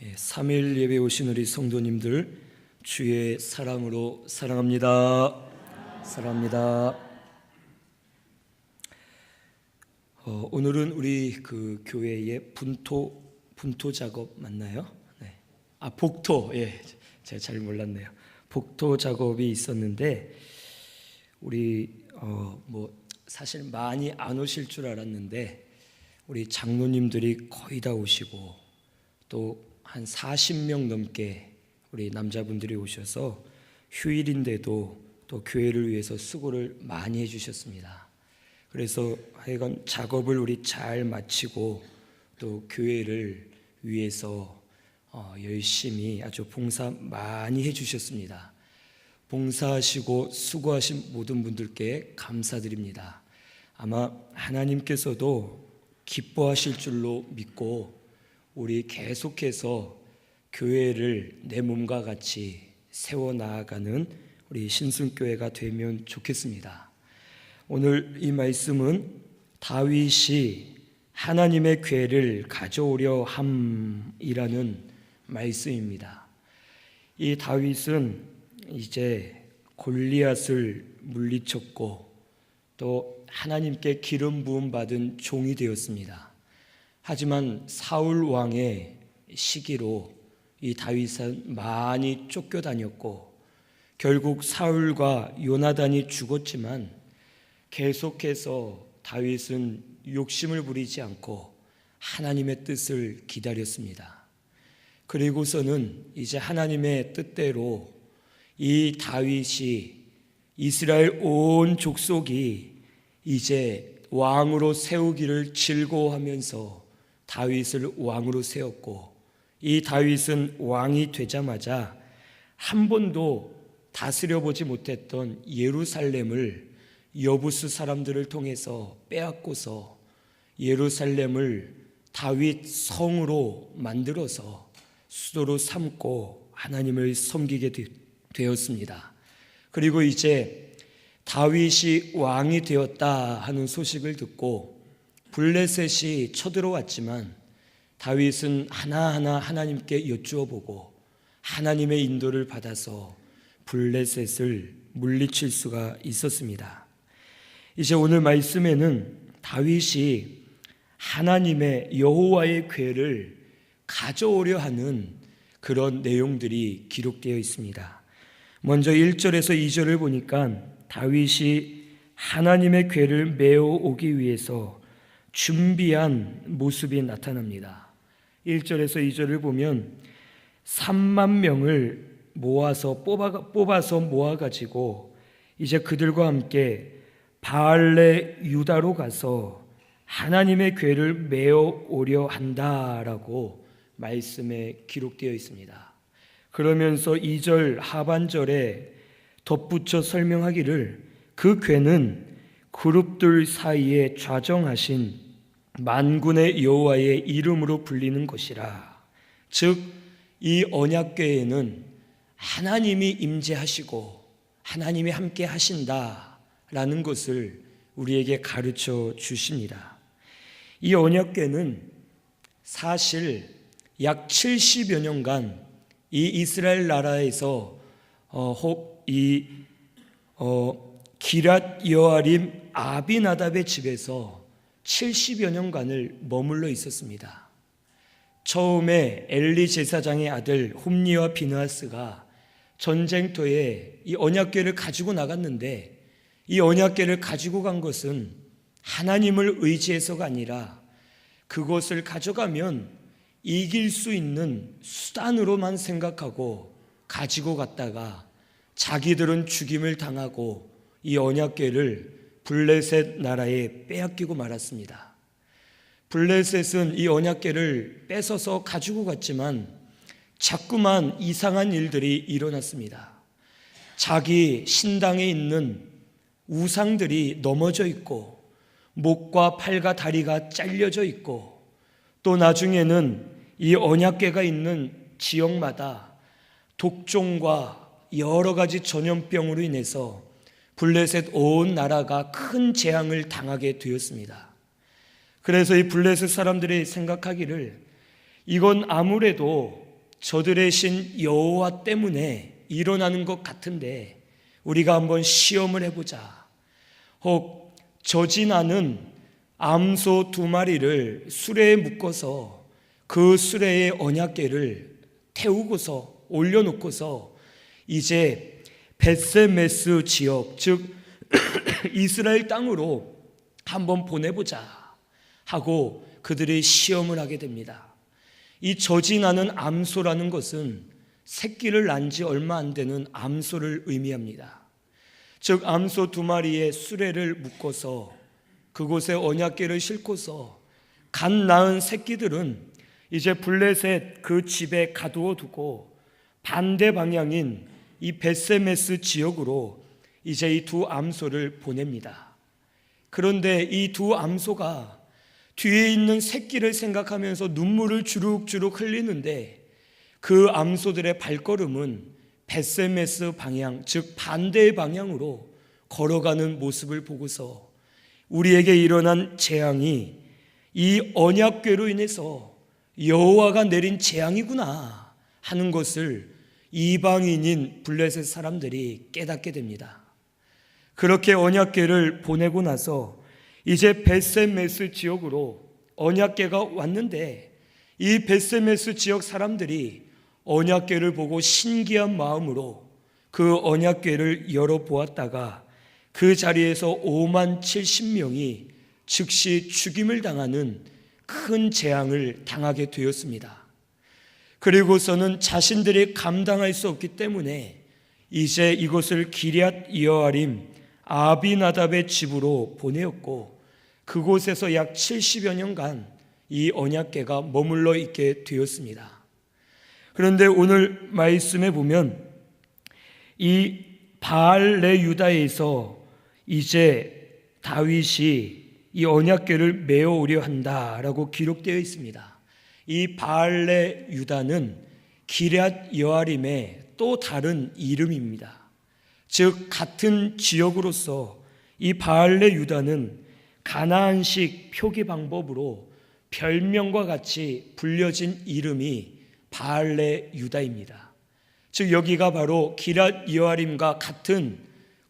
3일 예배 오신 우리 성도님들 주의 사랑으로 사랑합니다. 사랑합니다. 오늘은 우리 교회의 분토 작업 맞나요? 네. 복토. 제가 잘 몰랐네요. 복토 작업이 있었는데 우리 사실 많이 안 오실 줄 알았는데 우리 장로님들이 거의 다 오시고 또 한 40명 넘게 우리 남자분들이 오셔서 휴일인데도 또 교회를 위해서 수고를 많이 해주셨습니다. 그래서 하여간 작업을 우리 잘 마치고 또 교회를 위해서 열심히 아주 봉사 많이 해주셨습니다. 봉사하시고 수고하신 모든 분들께 감사드립니다. 아마 하나님께서도 기뻐하실 줄로 믿고 우리 계속해서 교회를 내 몸과 같이 세워나가는 우리 신순교회가 되면 좋겠습니다. 오늘 이 말씀은 다윗이 하나님의 궤를 가져오려 함이라는 말씀입니다. 이 다윗은 이제 골리앗을 물리쳤고 또 하나님께 기름 부음 받은 종이 되었습니다. 하지만 사울 왕의 시기로 이 다윗은 많이 쫓겨다녔고 결국 사울과 요나단이 죽었지만 계속해서 다윗은 욕심을 부리지 않고 하나님의 뜻을 기다렸습니다. 그리고서는 이제 하나님의 뜻대로 이 다윗이 이스라엘 온 족속이 이제 왕으로 세우기를 즐거워하면서 다윗을 왕으로 세웠고 이 다윗은 왕이 되자마자 한 번도 다스려 보지 못했던 예루살렘을 여부스 사람들을 통해서 빼앗고서 예루살렘을 다윗 성으로 만들어서 수도로 삼고 하나님을 섬기게 되었습니다. 그리고 이제 다윗이 왕이 되었다 하는 소식을 듣고 블레셋이 쳐들어왔지만 다윗은 하나하나 하나님께 여쭈어보고 하나님의 인도를 받아서 블레셋을 물리칠 수가 있었습니다. 이제 오늘 말씀에는 다윗이 하나님의 여호와의 궤를 가져오려 하는 그런 내용들이 기록되어 있습니다. 먼저 1절에서 2절을 보니까 다윗이 하나님의 궤를 메어 오기 위해서 준비한 모습이 나타납니다. 1절에서 2절을 보면 3만 명을 뽑아서 모아가지고 이제 그들과 함께 바알레 유다로 가서 하나님의 궤를 메어 오려 한다라고 말씀에 기록되어 있습니다. 그러면서 2절 하반절에 덧붙여 설명하기를 그 궤는 그룹들 사이에 좌정하신 만군의 여호와의 이름으로 불리는 것이라. 즉 이 언약궤에는 하나님이 임재하시고 하나님이 함께 하신다라는 것을 우리에게 가르쳐 주십니다. 이 언약궤는 사실 약 70여 년간 이 이스라엘 나라에서 기랏 여아림 아비나답의 집에서 70여 년간을 머물러 있었습니다. 처음에 엘리 제사장의 아들 홈리와 비느하스가 전쟁터에 이 언약궤를 가지고 나갔는데 이 언약궤를 가지고 간 것은 하나님을 의지해서가 아니라 그것을 가져가면 이길 수 있는 수단으로만 생각하고 가지고 갔다가 자기들은 죽임을 당하고 이 언약궤를 블레셋 나라에 빼앗기고 말았습니다. 블레셋은 이 언약궤를 뺏어서 가지고 갔지만 자꾸만 이상한 일들이 일어났습니다. 자기 신당에 있는 우상들이 넘어져 있고 목과 팔과 다리가 잘려져 있고 또 나중에는 이 언약궤가 있는 지역마다 독종과 여러 가지 전염병으로 인해서 블레셋 온 나라가 큰 재앙을 당하게 되었습니다. 그래서 이 블레셋 사람들이 생각하기를 이건 아무래도 저들의 신 여호와 때문에 일어나는 것 같은데 우리가 한번 시험을 해보자. 혹 저지나는 암소 2마리를 수레에 묶어서 그 수레에 언약궤를 태우고서 올려놓고서 이제 벳세메스 지역, 즉 이스라엘 땅으로 한번 보내보자 하고 그들이 시험을 하게 됩니다. 이 저지나는 암소라는 것은 새끼를 낳은 지 얼마 안 되는 암소를 의미합니다. 즉 암소 2마리의 수레를 묶어서 그곳에 언약궤를 싣고서 갓 낳은 새끼들은 이제 블레셋 그 집에 가두어 두고 반대 방향인 이 벳세메스 지역으로 이제 이 2 암소를 보냅니다. 그런데 이 2 암소가 뒤에 있는 새끼를 생각하면서 눈물을 주룩주룩 흘리는데 그 암소들의 발걸음은 벳세메스 방향, 즉 반대의 방향으로 걸어가는 모습을 보고서 우리에게 일어난 재앙이 이 언약궤로 인해서 여호와가 내린 재앙이구나 하는 것을 이방인인 블레셋 사람들이 깨닫게 됩니다. 그렇게 언약궤를 보내고 나서 이제 벳세메스 지역으로 언약궤가 왔는데 이 벳세메스 지역 사람들이 언약궤를 보고 신기한 마음으로 그 언약궤를 열어보았다가 그 자리에서 5만 70명이 즉시 죽임을 당하는 큰 재앙을 당하게 되었습니다. 그리고서는 자신들이 감당할 수 없기 때문에 이제 이곳을 기럇 여아림 아비나답의 집으로 보내었고 그곳에서 약 70여 년간 이 언약궤가 머물러 있게 되었습니다. 그런데 오늘 말씀에 보면 이 바알레 유다에서 이제 다윗이 이 언약궤를 메어오려 한다라고 기록되어 있습니다. 이 바알레 유다는 기럇 여아림의 또 다른 이름입니다. 즉 같은 지역으로서 이 바알레 유다는 가나안식 표기 방법으로 별명과 같이 불려진 이름이 바알레 유다입니다. 즉 여기가 바로 기럇 여아림과 같은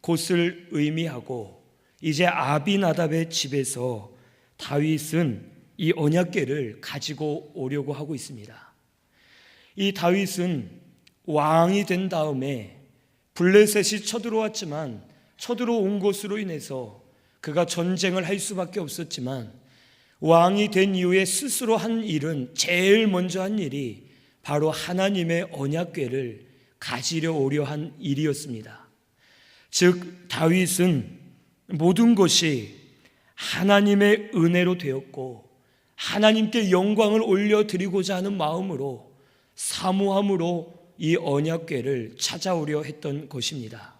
곳을 의미하고 이제 아비나답의 집에서 다윗은 이 언약궤를 가지고 오려고 하고 있습니다. 이 다윗은 왕이 된 다음에 블레셋이 쳐들어왔지만 쳐들어온 것으로 인해서 그가 전쟁을 할 수밖에 없었지만 왕이 된 이후에 스스로 한 일은 제일 먼저 한 일이 바로 하나님의 언약궤를 가지려 오려 한 일이었습니다. 즉 다윗은 모든 것이 하나님의 은혜로 되었고 하나님께 영광을 올려드리고자 하는 마음으로 사모함으로 이 언약궤를 찾아오려 했던 것입니다.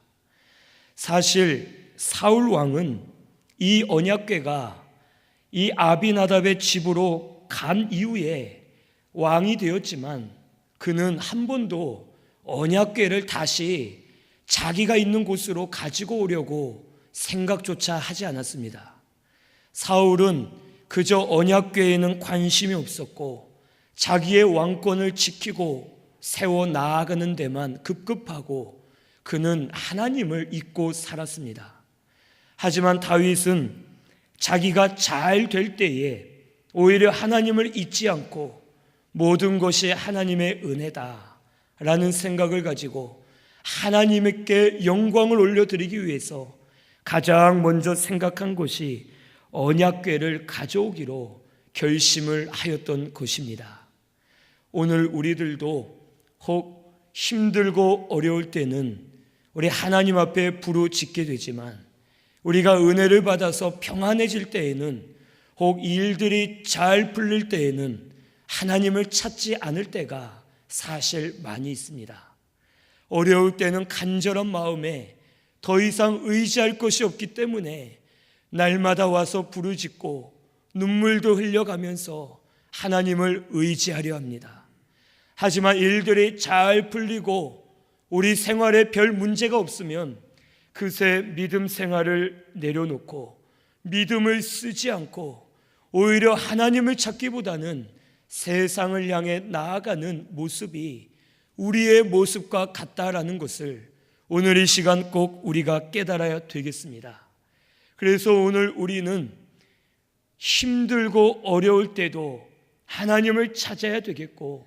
사실 사울 왕은 이 언약궤가 이 아비나답의 집으로 간 이후에 왕이 되었지만 그는 한 번도 언약궤를 다시 자기가 있는 곳으로 가지고 오려고 생각조차 하지 않았습니다. 사울은 그저 언약궤에는 관심이 없었고 자기의 왕권을 지키고 세워 나아가는 데만 급급하고 그는 하나님을 잊고 살았습니다. 하지만 다윗은 자기가 잘 될 때에 오히려 하나님을 잊지 않고 모든 것이 하나님의 은혜다 라는 생각을 가지고 하나님께 영광을 올려드리기 위해서 가장 먼저 생각한 것이 언약궤를 가져오기로 결심을 하였던 것입니다. 오늘 우리들도 혹 힘들고 어려울 때는 우리 하나님 앞에 부르짖게 되지만 우리가 은혜를 받아서 평안해질 때에는 혹 일들이 잘 풀릴 때에는 하나님을 찾지 않을 때가 사실 많이 있습니다. 어려울 때는 간절한 마음에 더 이상 의지할 것이 없기 때문에 날마다 와서 부르짖고 눈물도 흘려가면서 하나님을 의지하려 합니다. 하지만 일들이 잘 풀리고 우리 생활에 별 문제가 없으면 그새 믿음 생활을 내려놓고 믿음을 쓰지 않고 오히려 하나님을 찾기보다는 세상을 향해 나아가는 모습이 우리의 모습과 같다라는 것을 오늘 이 시간 꼭 우리가 깨달아야 되겠습니다. 그래서 오늘 우리는 힘들고 어려울 때도 하나님을 찾아야 되겠고,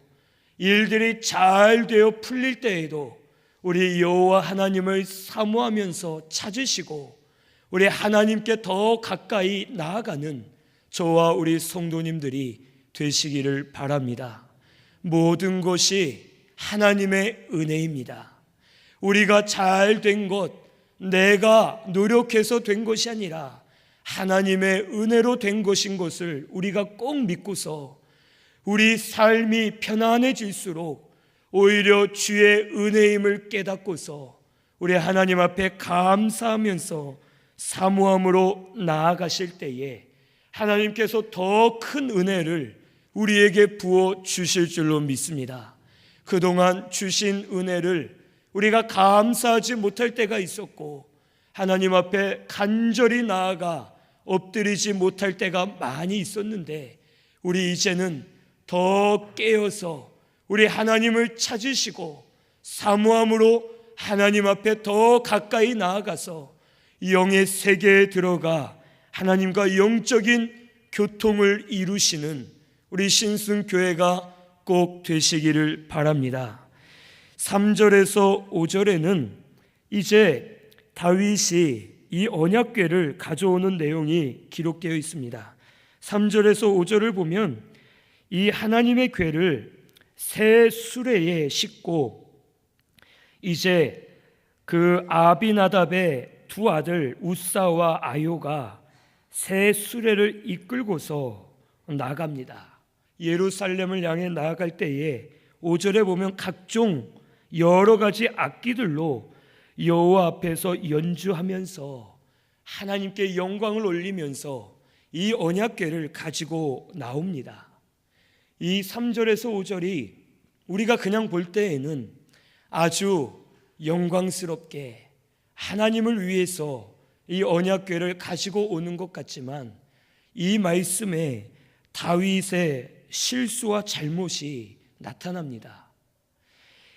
일들이 잘 되어 풀릴 때에도 우리 여호와 하나님을 사모하면서 찾으시고 우리 하나님께 더 가까이 나아가는 저와 우리 성도님들이 되시기를 바랍니다. 모든 것이 하나님의 은혜입니다. 우리가 잘 된 것, 내가 노력해서 된 것이 아니라 하나님의 은혜로 된 것인 것을 우리가 꼭 믿고서 우리 삶이 편안해질수록 오히려 주의 은혜임을 깨닫고서 우리 하나님 앞에 감사하면서 사모함으로 나아가실 때에 하나님께서 더 큰 은혜를 우리에게 부어 주실 줄로 믿습니다. 그동안 주신 은혜를 우리가 감사하지 못할 때가 있었고, 하나님 앞에 간절히 나아가 엎드리지 못할 때가 많이 있었는데, 우리 이제는 더 깨어서 우리 하나님을 찾으시고 사모함으로 하나님 앞에 더 가까이 나아가서 영의 세계에 들어가 하나님과 영적인 교통을 이루시는 우리 신승교회가 꼭 되시기를 바랍니다. 3절에서 5절에는 이제 다윗이 이 언약궤를 가져오는 내용이 기록되어 있습니다. 3절에서 5절을 보면 이 하나님의 궤를 새 수레에 싣고 이제 그 아비나답의 두 아들 우사와 아요가 새 수레를 이끌고서 나갑니다. 예루살렘을 향해 나아갈 때에 5절에 보면 각종 여러 가지 악기들로 여호와 앞에서 연주하면서 하나님께 영광을 올리면서 이 언약궤를 가지고 나옵니다. 이 3절에서 5절이 우리가 그냥 볼 때에는 아주 영광스럽게 하나님을 위해서 이 언약궤를 가지고 오는 것 같지만, 이 말씀에 다윗의 실수와 잘못이 나타납니다.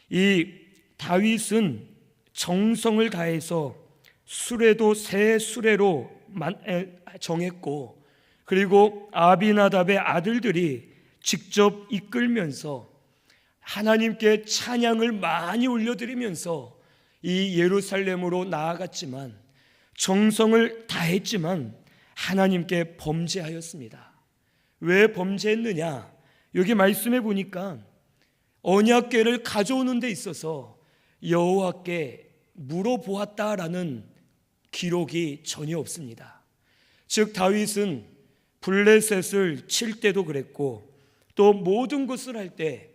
이 다윗은 정성을 다해서 수레도 새 수레로 정했고, 그리고 아비나답의 아들들이 직접 이끌면서 하나님께 찬양을 많이 올려드리면서 이 예루살렘으로 나아갔지만, 정성을 다했지만 하나님께 범죄하였습니다. 왜 범죄했느냐? 여기 말씀해 보니까 언약궤를 가져오는 데 있어서 여호와께 물어보았다라는 기록이 전혀 없습니다. 즉 다윗은 블레셋을 칠 때도 그랬고, 또 모든 것을 할 때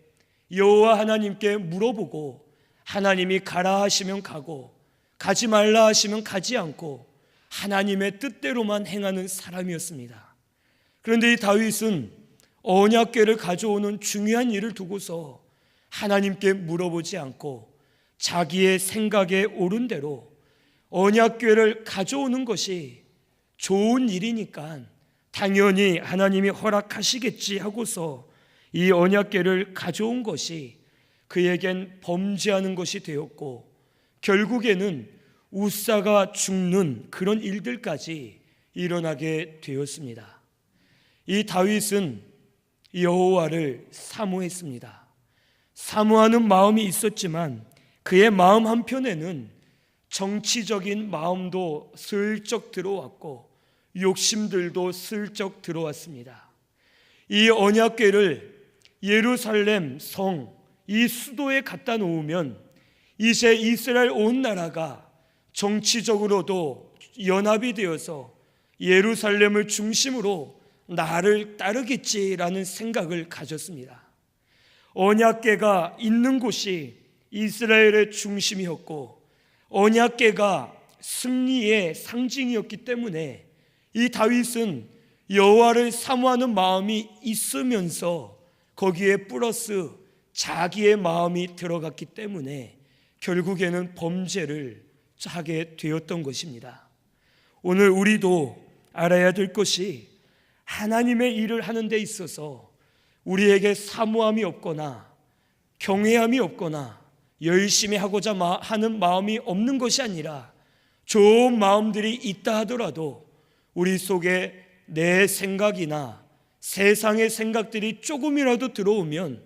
여호와 하나님께 물어보고 하나님이 가라 하시면 가고 가지 말라 하시면 가지 않고 하나님의 뜻대로만 행하는 사람이었습니다. 그런데 이 다윗은 언약궤를 가져오는 중요한 일을 두고서 하나님께 물어보지 않고 자기의 생각에 옳은 대로 언약궤를 가져오는 것이 좋은 일이니까 당연히 하나님이 허락하시겠지 하고서 이 언약궤를 가져온 것이 그에겐 범죄하는 것이 되었고, 결국에는 우사가 죽는 그런 일들까지 일어나게 되었습니다. 이 다윗은 여호와를 사모했습니다. 사모하는 마음이 있었지만 그의 마음 한편에는 정치적인 마음도 슬쩍 들어왔고 욕심들도 슬쩍 들어왔습니다. 이 언약궤를 예루살렘 성, 이 수도에 갖다 놓으면 이제 이스라엘 온 나라가 정치적으로도 연합이 되어서 예루살렘을 중심으로 나를 따르겠지라는 생각을 가졌습니다. 언약궤가 있는 곳이 이스라엘의 중심이었고 언약궤가 승리의 상징이었기 때문에 이 다윗은 여호와를 사모하는 마음이 있으면서 거기에 플러스 자기의 마음이 들어갔기 때문에 결국에는 범죄를 하게 되었던 것입니다. 오늘 우리도 알아야 될 것이 하나님의 일을 하는 데 있어서 우리에게 사모함이 없거나 경외함이 없거나 열심히 하고자 하는 마음이 없는 것이 아니라 좋은 마음들이 있다 하더라도 우리 속에 내 생각이나 세상의 생각들이 조금이라도 들어오면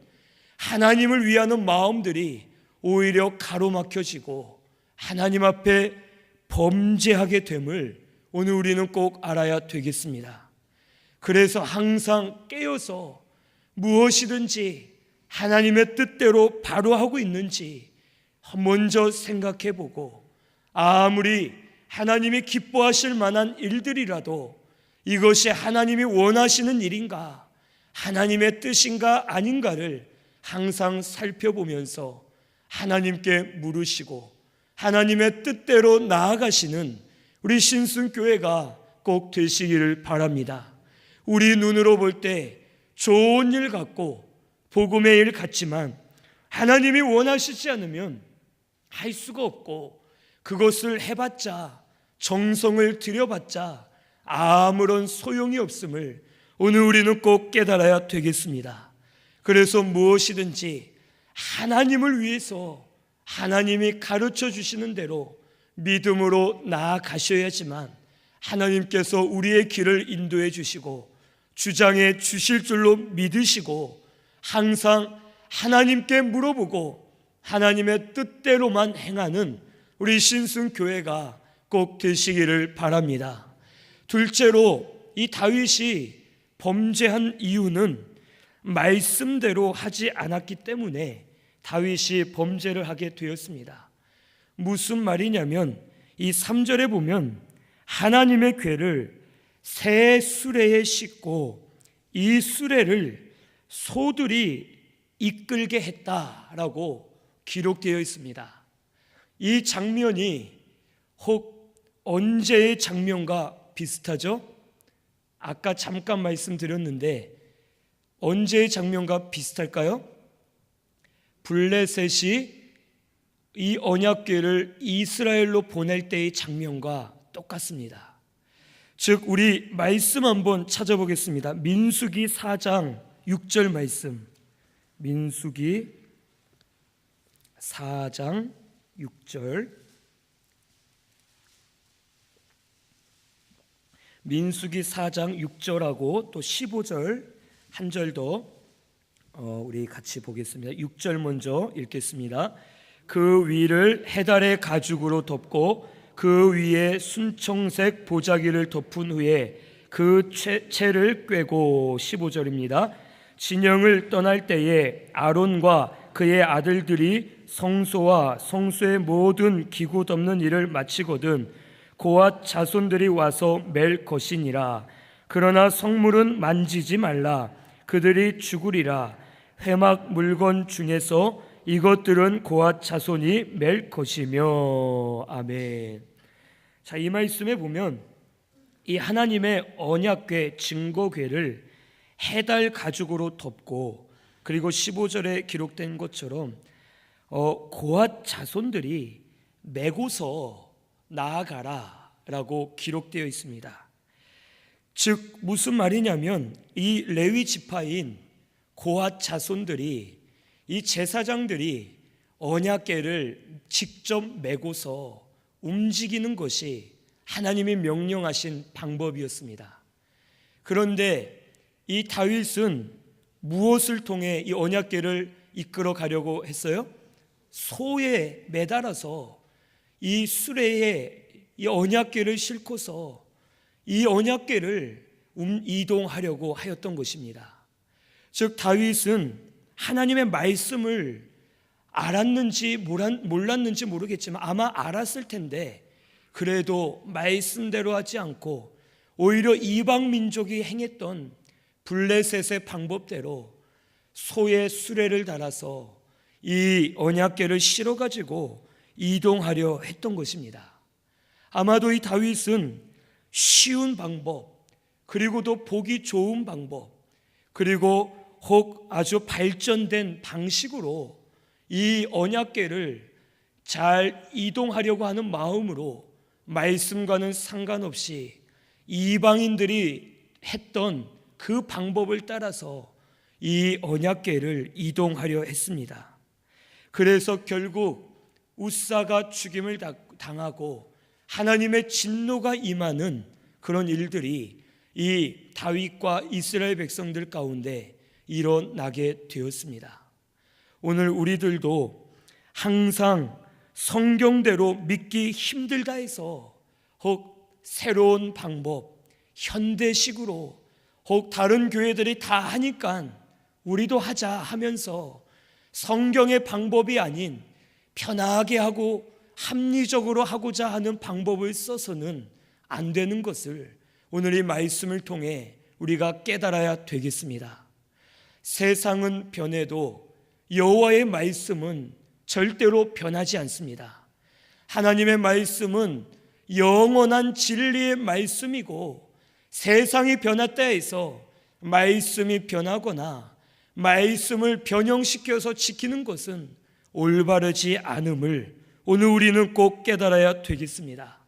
하나님을 위하는 마음들이 오히려 가로막혀지고 하나님 앞에 범죄하게 됨을 오늘 우리는 꼭 알아야 되겠습니다. 그래서 항상 깨어서 무엇이든지 하나님의 뜻대로 바로 하고 있는지 먼저 생각해 보고, 아무리 하나님이 기뻐하실 만한 일들이라도 이것이 하나님이 원하시는 일인가, 하나님의 뜻인가 아닌가를 항상 살펴보면서 하나님께 물으시고 하나님의 뜻대로 나아가시는 우리 신순교회가 꼭 되시기를 바랍니다. 우리 눈으로 볼 때 좋은 일 같고 복음의 일 같지만 하나님이 원하시지 않으면 할 수가 없고, 그것을 해봤자, 정성을 들여봤자 아무런 소용이 없음을 오늘 우리는 꼭 깨달아야 되겠습니다. 그래서 무엇이든지 하나님을 위해서 하나님이 가르쳐 주시는 대로 믿음으로 나아가셔야지만 하나님께서 우리의 길을 인도해 주시고 주장해 주실 줄로 믿으시고, 항상 하나님께 물어보고 하나님의 뜻대로만 행하는 우리 신순교회가 꼭 되시기를 바랍니다. 둘째로, 이 다윗이 범죄한 이유는 말씀대로 하지 않았기 때문에 다윗이 범죄를 하게 되었습니다. 무슨 말이냐면 이 3절에 보면 하나님의 궤를 새 수레에 싣고 이 수레를 소들이 이끌게 했다라고 기록되어 있습니다. 이 장면이 혹 언제의 장면과 비슷하죠? 아까 잠깐 말씀드렸는데 언제의 장면과 비슷할까요? 블레셋이 이 언약궤를 이스라엘로 보낼 때의 장면과 똑같습니다. 즉 우리 말씀 한번 찾아보겠습니다. 민수기 4장 6절 말씀. 민수기 4장 6절. 민수기 4장 6절하고 또 15절 한 절 더 우리 같이 보겠습니다. 6절 먼저 읽겠습니다. 그 위를 해달의 가죽으로 덮고 그 위에 순청색 보자기를 덮은 후에 그 채를 꿰고, 15절입니다. 진영을 떠날 때에 아론과 그의 아들들이 성소와 성소의 모든 기구 덮는 일을 마치거든 고앗 자손들이 와서 맬 것이니라. 그러나 성물은 만지지 말라. 그들이 죽으리라. 회막 물건 중에서 이것들은 고앗 자손이 맬 것이며. 아멘. 자, 이 말씀에 보면 이 하나님의 언약궤, 증거궤를 해달 가죽으로 덮고, 그리고 15절에 기록된 것처럼 고앗 자손들이 메고서 나아가라 라고 기록되어 있습니다. 즉 무슨 말이냐면 이 레위 지파인 고앗 자손들이, 이 제사장들이 언약궤를 직접 메고서 움직이는 것이 하나님이 명령하신 방법이었습니다. 그런데 이 다윗은 무엇을 통해 이 언약궤를 이끌어 가려고 했어요? 소에 매달아서 이 수레에 이 언약궤를 싣고서 이 언약궤를 이동하려고 하였던 것입니다. 즉 다윗은 하나님의 말씀을 알았는지 몰랐는지 모르겠지만 아마 알았을 텐데 그래도 말씀대로 하지 않고 오히려 이방 민족이 행했던 블레셋의 방법대로 소의 수레를 달아서 이 언약궤를 실어 가지고 이동하려 했던 것입니다. 아마도 이 다윗은 쉬운 방법, 그리고도 보기 좋은 방법, 그리고 혹 아주 발전된 방식으로 이 언약궤를 잘 이동하려고 하는 마음으로 말씀과는 상관없이 이방인들이 했던 그 방법을 따라서 이 언약궤를 이동하려 했습니다. 그래서 결국 우사가 죽임을 당하고 하나님의 진노가 임하는 그런 일들이 이 다윗과 이스라엘 백성들 가운데 일어나게 되었습니다. 오늘 우리들도 항상 성경대로 믿기 힘들다 해서 혹 새로운 방법, 현대식으로 혹 다른 교회들이 다 하니까 우리도 하자 하면서 성경의 방법이 아닌 편하게 하고 합리적으로 하고자 하는 방법을 써서는 안 되는 것을 오늘 이 말씀을 통해 우리가 깨달아야 되겠습니다. 세상은 변해도 여호와의 말씀은 절대로 변하지 않습니다. 하나님의 말씀은 영원한 진리의 말씀이고 세상이 변했다 해서 말씀이 변하거나 말씀을 변형시켜서 지키는 것은 올바르지 않음을 오늘 우리는 꼭 깨달아야 되겠습니다.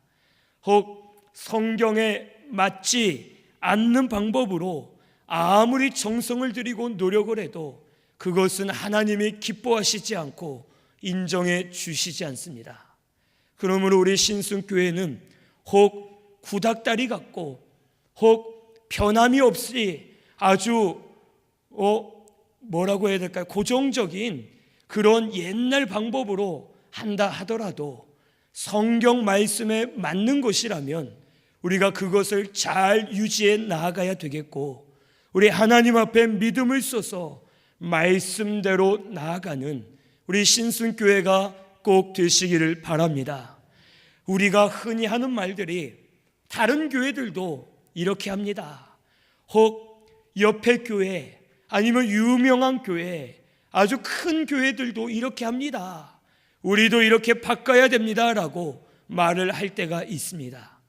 혹 성경에 맞지 않는 방법으로 아무리 정성을 들이고 노력을 해도 그것은 하나님이 기뻐하시지 않고 인정해 주시지 않습니다. 그러므로 우리 신순교회는 혹 구닥다리 같고 혹 변함이 없이 아주 뭐라고 해야 될까요? 고정적인 그런 옛날 방법으로 한다 하더라도 성경 말씀에 맞는 것이라면 우리가 그것을 잘 유지해 나아가야 되겠고, 우리 하나님 앞에 믿음을 써서 말씀대로 나아가는 우리 신순교회가 꼭 되시기를 바랍니다. 우리가 흔히 하는 말들이 다른 교회들도 이렇게 합니다. 혹 옆에 교회 아니면 유명한 교회, 아주 큰 교회들도 이렇게 합니다. 우리도 이렇게 바꿔야 됩니다 라고 말을 할 때가 있습니다.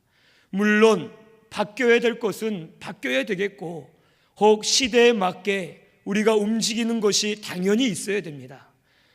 물론 바뀌어야 될 것은 바뀌어야 되겠고 혹 시대에 맞게 우리가 움직이는 것이 당연히 있어야 됩니다.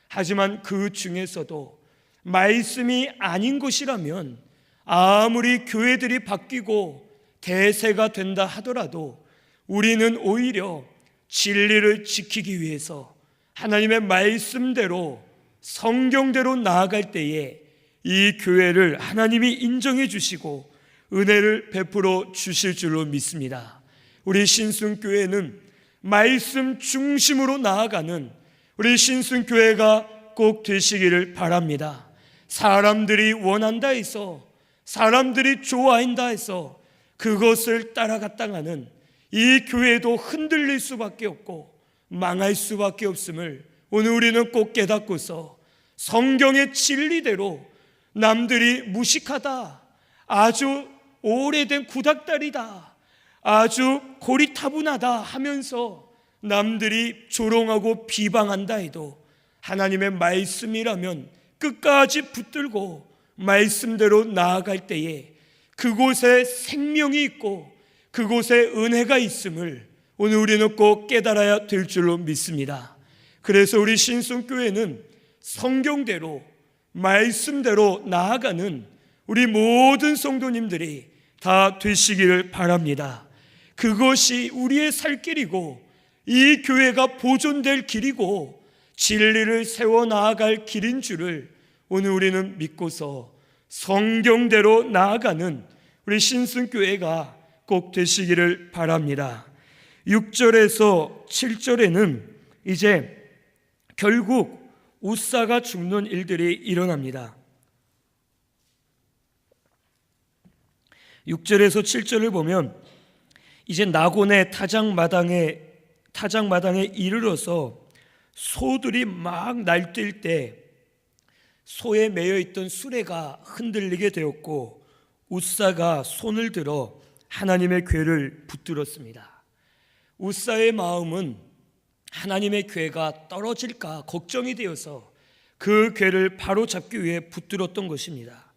하지만 그 중에서도 말씀이 아닌 것이라면 아무리 교회들이 바뀌고 대세가 된다 하더라도 우리는 오히려 진리를 지키기 위해서 하나님의 말씀대로 성경대로 나아갈 때에 이 교회를 하나님이 인정해 주시고 은혜를 베풀어 주실 줄로 믿습니다. 우리 신순교회는 말씀 중심으로 나아가는 우리 신순교회가 꼭 되시기를 바랍니다. 사람들이 원한다 해서, 사람들이 좋아한다 해서 그것을 따라갔다가는 이 교회도 흔들릴 수밖에 없고 망할 수밖에 없음을 오늘 우리는 꼭 깨닫고서 성경의 진리대로 남들이 무식하다, 아주 오래된 구닥다리다, 아주 고리타분하다 하면서 남들이 조롱하고 비방한다 해도 하나님의 말씀이라면 끝까지 붙들고 말씀대로 나아갈 때에 그곳에 생명이 있고 그곳에 은혜가 있음을 오늘 우리는 꼭 깨달아야 될 줄로 믿습니다. 그래서 우리 신순교회는 성경대로 말씀대로 나아가는 우리 모든 성도님들이 다 되시기를 바랍니다. 그것이 우리의 살 길이고 이 교회가 보존될 길이고 진리를 세워 나아갈 길인 줄을 오늘 우리는 믿고서 성경대로 나아가는 우리 신순교회가 꼭 되시기를 바랍니다. 6절에서 7절에는 이제 결국 우사가 죽는 일들이 일어납니다. 6절에서 7절을 보면 이제 나곤의 타작마당에 이르러서 소들이 막 날뛸 때 소에 매여 있던 수레가 흔들리게 되었고 우사가 손을 들어 하나님의 궤를 붙들었습니다. 우사의 마음은 하나님의 궤가 떨어질까 걱정이 되어서 그 궤를 바로 잡기 위해 붙들었던 것입니다.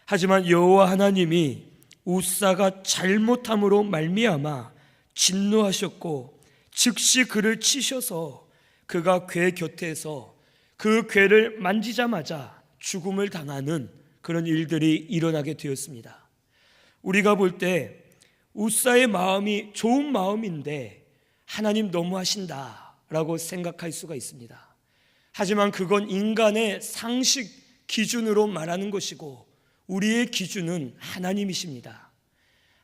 하지만 여호와 하나님이 우사가 잘못함으로 말미암아 진노하셨고 즉시 그를 치셔서 그가 궤 곁에서 그 궤를 만지자마자 죽음을 당하는 그런 일들이 일어나게 되었습니다. 우리가 볼 때 우사의 마음이 좋은 마음인데 하나님 너무하신다라고 생각할 수가 있습니다. 하지만 그건 인간의 상식 기준으로 말하는 것이고 우리의 기준은 하나님이십니다.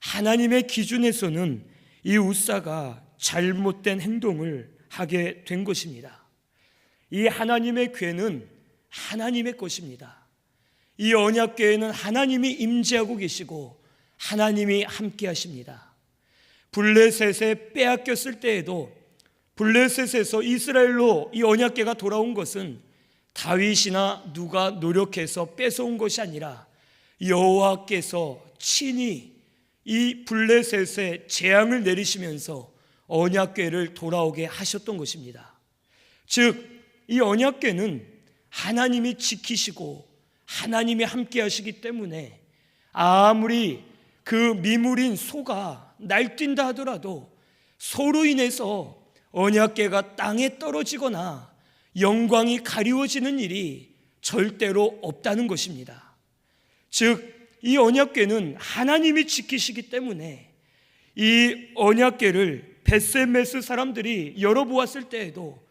하나님의 기준에서는 이 웃사가 잘못된 행동을 하게 된 것입니다. 이 하나님의 궤는 하나님의 것입니다. 이 언약궤에는 하나님이 임재하고 계시고 하나님이 함께 하십니다. 블레셋에 빼앗겼을 때에도 블레셋에서 이스라엘로 이 언약궤가 돌아온 것은 다윗이나 누가 노력해서 뺏어온 것이 아니라 여호와께서 친히 이 블레셋에 재앙을 내리시면서 언약궤를 돌아오게 하셨던 것입니다. 즉 이 언약궤는 하나님이 지키시고 하나님이 함께 하시기 때문에 아무리 그 미물인 소가 날뛴다 하더라도 소로 인해서 언약궤가 땅에 떨어지거나 영광이 가리워지는 일이 절대로 없다는 것입니다. 즉 이 언약궤는 하나님이 지키시기 때문에 이 언약궤를 벳세메스 사람들이 열어보았을 때에도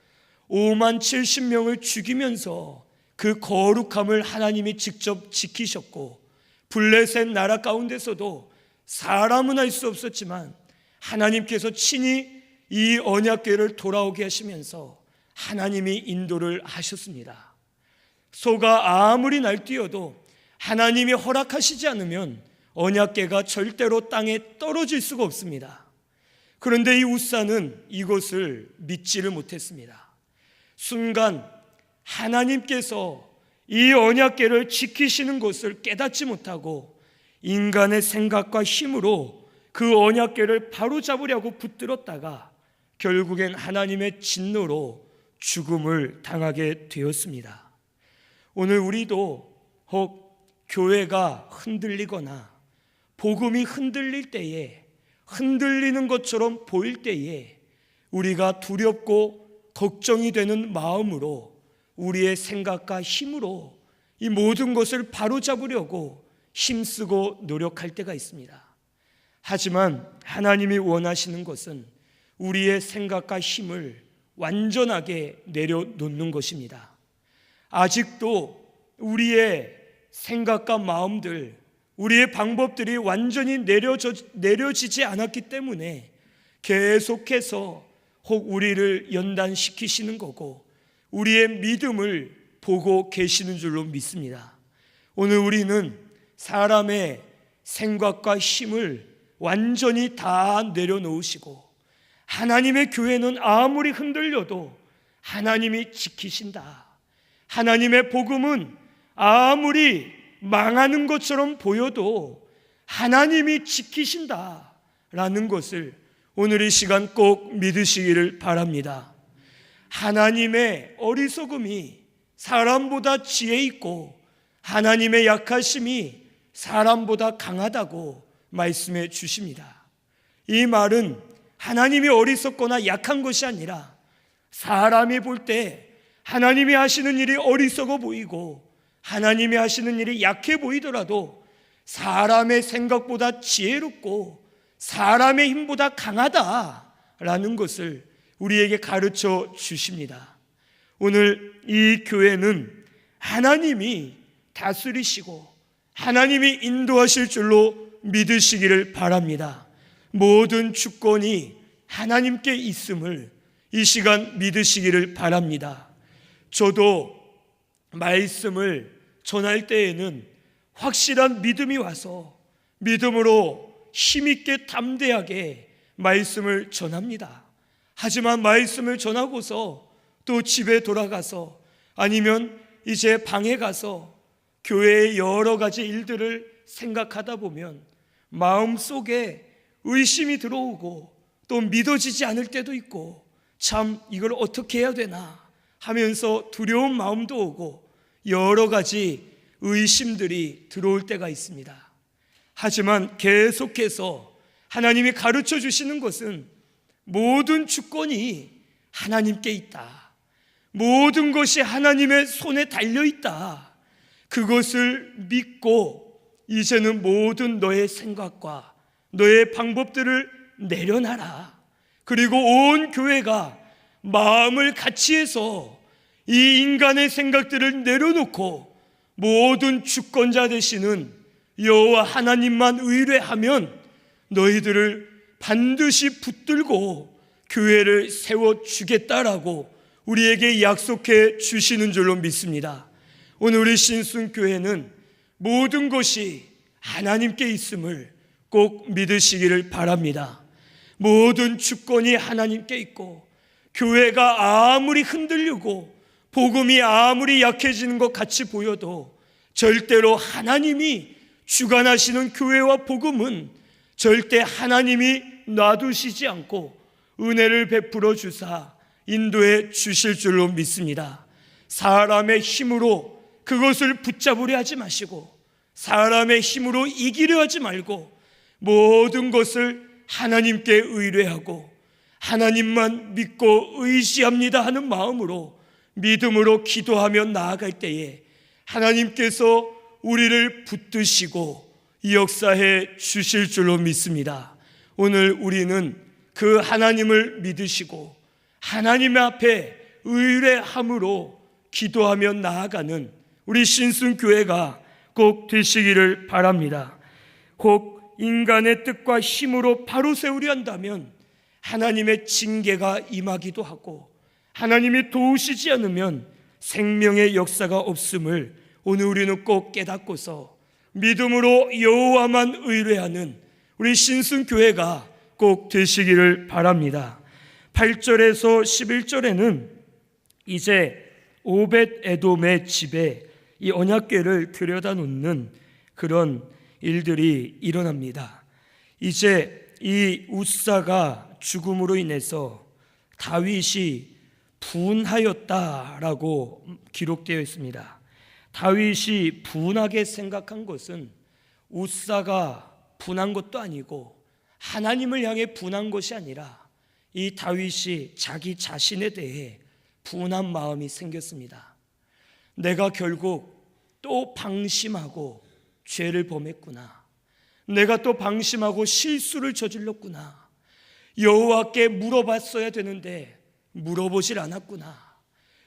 5만 70명을 죽이면서 그 거룩함을 하나님이 직접 지키셨고 블레셋 나라 가운데서도 사람은 알 수 없었지만 하나님께서 친히 이 언약궤를 돌아오게 하시면서 하나님이 인도를 하셨습니다. 소가 아무리 날뛰어도 하나님이 허락하시지 않으면 언약궤가 절대로 땅에 떨어질 수가 없습니다. 그런데 이 웃사는 이것을 믿지를 못했습니다. 순간 하나님께서 이 언약궤를 지키시는 것을 깨닫지 못하고 인간의 생각과 힘으로 그 언약궤를 바로잡으려고 붙들었다가 결국엔 하나님의 진노로 죽음을 당하게 되었습니다. 오늘 우리도 혹 교회가 흔들리거나 복음이 흔들릴 때에, 흔들리는 것처럼 보일 때에 우리가 두렵고 걱정이 되는 마음으로 우리의 생각과 힘으로 이 모든 것을 바로잡으려고 힘쓰고 노력할 때가 있습니다. 하지만 하나님이 원하시는 것은 우리의 생각과 힘을 완전하게 내려놓는 것입니다. 아직도 우리의 생각과 마음들, 우리의 방법들이 완전히 내려지지 않았기 때문에 계속해서 혹 우리를 연단시키시는 거고 우리의 믿음을 보고 계시는 줄로 믿습니다. 오늘 우리는 사람의 생각과 힘을 완전히 다 내려놓으시고 하나님의 교회는 아무리 흔들려도 하나님이 지키신다. 하나님의 복음은 아무리 망하는 것처럼 보여도 하나님이 지키신다라는 것을 오늘 이 시간 꼭 믿으시기를 바랍니다. 하나님의 어리석음이 사람보다 지혜 있고 하나님의 약하심이 사람보다 강하다고 말씀해 주십니다. 이 말은 하나님이 어리석거나 약한 것이 아니라 사람이 볼 때 하나님이 하시는 일이 어리석어 보이고 하나님이 하시는 일이 약해 보이더라도 사람의 생각보다 지혜롭고 사람의 힘보다 강하다라는 것을 우리에게 가르쳐 주십니다. 오늘 이 교회는 하나님이 다스리시고 하나님이 인도하실 줄로 믿으시기를 바랍니다. 모든 주권이 하나님께 있음을 이 시간 믿으시기를 바랍니다. 저도 말씀을 전할 때에는 확실한 믿음이 와서 믿음으로 힘있게 담대하게 말씀을 전합니다. 하지만 말씀을 전하고서 또 집에 돌아가서 아니면 이제 방에 가서 교회의 여러 가지 일들을 생각하다 보면 마음속에 의심이 들어오고 또 믿어지지 않을 때도 있고 참 이걸 어떻게 해야 되나 하면서 두려운 마음도 오고 여러 가지 의심들이 들어올 때가 있습니다. 하지만 계속해서 하나님이 가르쳐 주시는 것은 모든 주권이 하나님께 있다. 모든 것이 하나님의 손에 달려있다. 그것을 믿고 이제는 모든 너의 생각과 너의 방법들을 내려놔라. 그리고 온 교회가 마음을 같이 해서 이 인간의 생각들을 내려놓고 모든 주권자 되시는 여호와 하나님만 의뢰하면 너희들을 반드시 붙들고 교회를 세워주겠다라고 우리에게 약속해 주시는 줄로 믿습니다. 오늘 우리 신순교회는 모든 것이 하나님께 있음을 꼭 믿으시기를 바랍니다. 모든 주권이 하나님께 있고 교회가 아무리 흔들리고 복음이 아무리 약해지는 것 같이 보여도 절대로 하나님이 주관하시는 교회와 복음은 절대 하나님이 놔두시지 않고 은혜를 베풀어 주사 인도해 주실 줄로 믿습니다. 사람의 힘으로 그것을 붙잡으려 하지 마시고 사람의 힘으로 이기려 하지 말고 모든 것을 하나님께 의뢰하고 하나님만 믿고 의지합니다 하는 마음으로 믿음으로 기도하며 나아갈 때에 하나님께서 우리를 붙드시고 역사해 주실 줄로 믿습니다. 오늘 우리는 그 하나님을 믿으시고 하나님 앞에 의뢰함으로 기도하며 나아가는 우리 신순교회가 꼭 되시기를 바랍니다. 꼭 인간의 뜻과 힘으로 바로 세우려 한다면 하나님의 징계가 임하기도 하고 하나님이 도우시지 않으면 생명의 역사가 없음을 오늘 우리는 꼭 깨닫고서 믿음으로 여호와만 의뢰하는 우리 신순교회가 꼭 되시기를 바랍니다. 8절에서 11절에는 이제 오벳 에돔의 집에 이 언약궤를 들여다놓는 그런 일들이 일어납니다. 이제 이 웃사가 죽음으로 인해서 다윗이 분하였다라고 기록되어 있습니다. 다윗이 분하게 생각한 것은 웃사가 분한 것도 아니고 하나님을 향해 분한 것이 아니라 이 다윗이 자기 자신에 대해 분한 마음이 생겼습니다. 내가 결국 또 방심하고 죄를 범했구나. 내가 또 방심하고 실수를 저질렀구나. 여호와께 물어봤어야 되는데 물어보질 않았구나.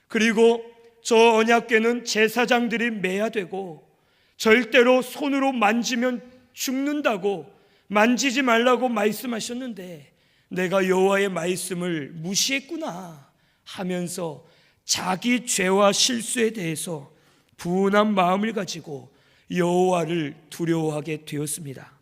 그리고 저 언약궤는 제사장들이 매야 되고 절대로 손으로 만지면 죽는다고 만지지 말라고 말씀하셨는데 내가 여호와의 말씀을 무시했구나 하면서 자기 죄와 실수에 대해서 분한 마음을 가지고 여호와를 두려워하게 되었습니다.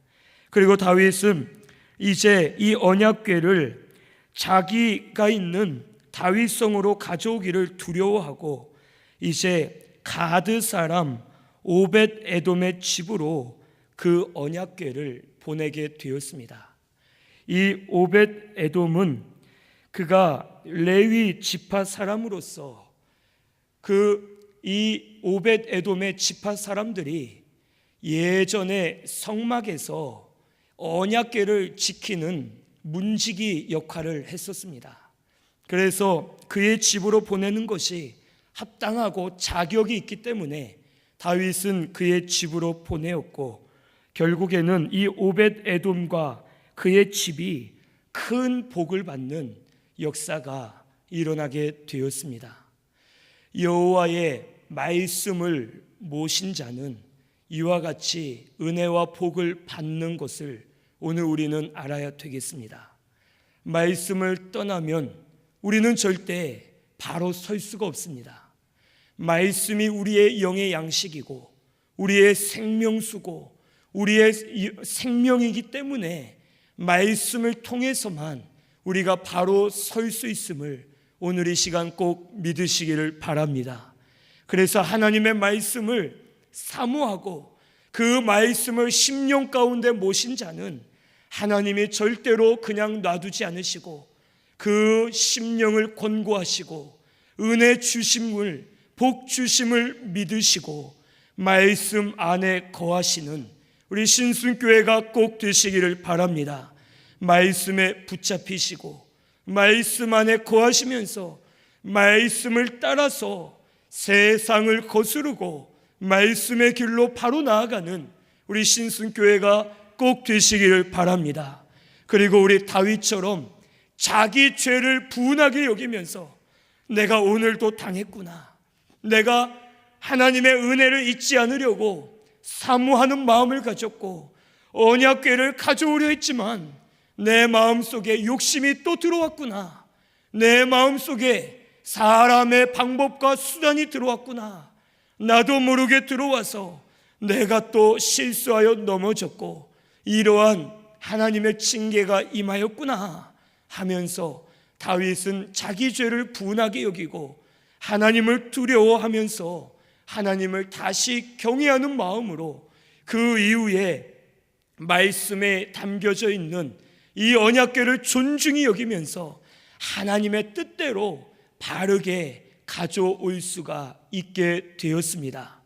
그리고 다윗은 이제 이 언약궤를 자기가 있는 다윗성으로 가져오기를 두려워하고 이제 가드 사람 오벳 에돔의 집으로 그 언약궤를 보내게 되었습니다. 이 오벳 에돔은 그가 레위 지파 사람으로서 이 오벳 에돔의 지파 사람들이 예전에 성막에서 언약궤를 지키는 문지기 역할을 했었습니다. 그래서 그의 집으로 보내는 것이 합당하고 자격이 있기 때문에 다윗은 그의 집으로 보내었고 결국에는 이 오벳 에돔과 그의 집이 큰 복을 받는 역사가 일어나게 되었습니다. 여호와의 말씀을 모신 자는 이와 같이 은혜와 복을 받는 것을 오늘 우리는 알아야 되겠습니다. 말씀을 떠나면 우리는 절대 바로 설 수가 없습니다. 말씀이 우리의 영의 양식이고 우리의 생명수고 우리의 생명이기 때문에 말씀을 통해서만 우리가 바로 설 수 있음을 오늘 이 시간 꼭 믿으시기를 바랍니다. 그래서 하나님의 말씀을 사모하고 그 말씀을 심령 가운데 모신 자는 하나님이 절대로 그냥 놔두지 않으시고 그 심령을 권고하시고 은혜 주심을 복 주심을 믿으시고 말씀 안에 거하시는 우리 신순교회가 꼭 되시기를 바랍니다. 말씀에 붙잡히시고 말씀 안에 거하시면서 말씀을 따라서 세상을 거스르고 말씀의 길로 바로 나아가는 우리 신순교회가 꼭 되시기를 바랍니다. 그리고 우리 다윗처럼 자기 죄를 분하게 여기면서 내가 오늘도 당했구나. 내가 하나님의 은혜를 잊지 않으려고 사모하는 마음을 가졌고 언약궤를 가져오려 했지만 내 마음속에 욕심이 또 들어왔구나. 내 마음속에 사람의 방법과 수단이 들어왔구나. 나도 모르게 들어와서 내가 또 실수하여 넘어졌고 이러한 하나님의 징계가 임하였구나 하면서 다윗은 자기 죄를 분하게 여기고 하나님을 두려워하면서 하나님을 다시 경외하는 마음으로 그 이후에 말씀에 담겨져 있는 이 언약궤를 존중히 여기면서 하나님의 뜻대로 바르게 가져올 수가 있게 되었습니다.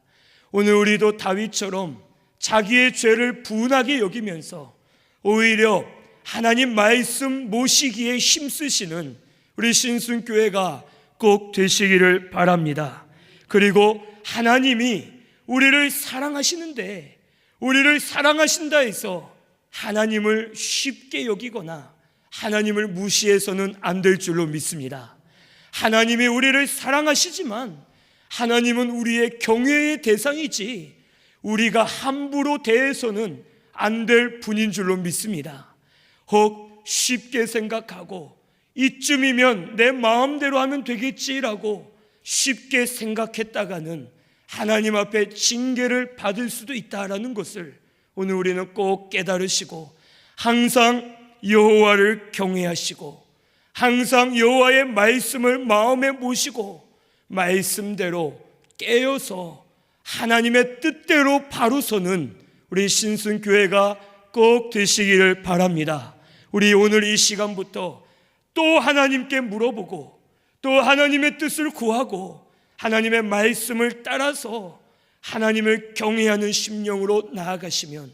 오늘 우리도 다윗처럼 자기의 죄를 분하게 여기면서 오히려 하나님 말씀 모시기에 힘쓰시는 우리 신순교회가 꼭 되시기를 바랍니다. 그리고 하나님이 우리를 사랑하시는데 우리를 사랑하신다 해서 하나님을 쉽게 여기거나 하나님을 무시해서는 안 될 줄로 믿습니다. 하나님이 우리를 사랑하시지만 하나님은 우리의 경외의 대상이지 우리가 함부로 대해서는 안 될 분인 줄로 믿습니다. 혹 쉽게 생각하고 이쯤이면 내 마음대로 하면 되겠지라고 쉽게 생각했다가는 하나님 앞에 징계를 받을 수도 있다라는 것을 오늘 우리는 꼭 깨달으시고 항상 여호와를 경외하시고 항상 여호와의 말씀을 마음에 모시고 말씀대로 깨어서 하나님의 뜻대로 바로 서는 우리 신순교회가 꼭 되시기를 바랍니다. 우리 오늘 이 시간부터 또 하나님께 물어보고 또 하나님의 뜻을 구하고 하나님의 말씀을 따라서 하나님을 경외하는 심령으로 나아가시면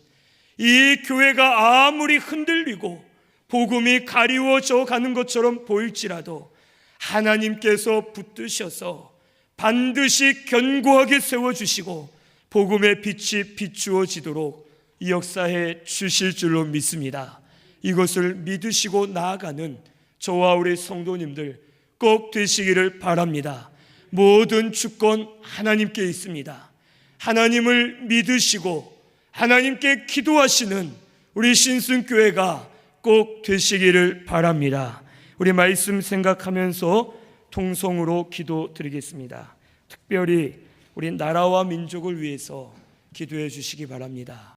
이 교회가 아무리 흔들리고 복음이 가리워져 가는 것처럼 보일지라도 하나님께서 붙드셔서 반드시 견고하게 세워주시고 복음의 빛이 비추어지도록 역사해 주실 줄로 믿습니다. 이것을 믿으시고 나아가는 저와 우리 성도님들 꼭 되시기를 바랍니다. 모든 주권 하나님께 있습니다. 하나님을 믿으시고 하나님께 기도하시는 우리 신순교회가 꼭 되시기를 바랍니다. 우리 말씀 생각하면서 통성으로 기도드리겠습니다. 특별히 우리 나라와 민족을 위해서 기도해 주시기 바랍니다.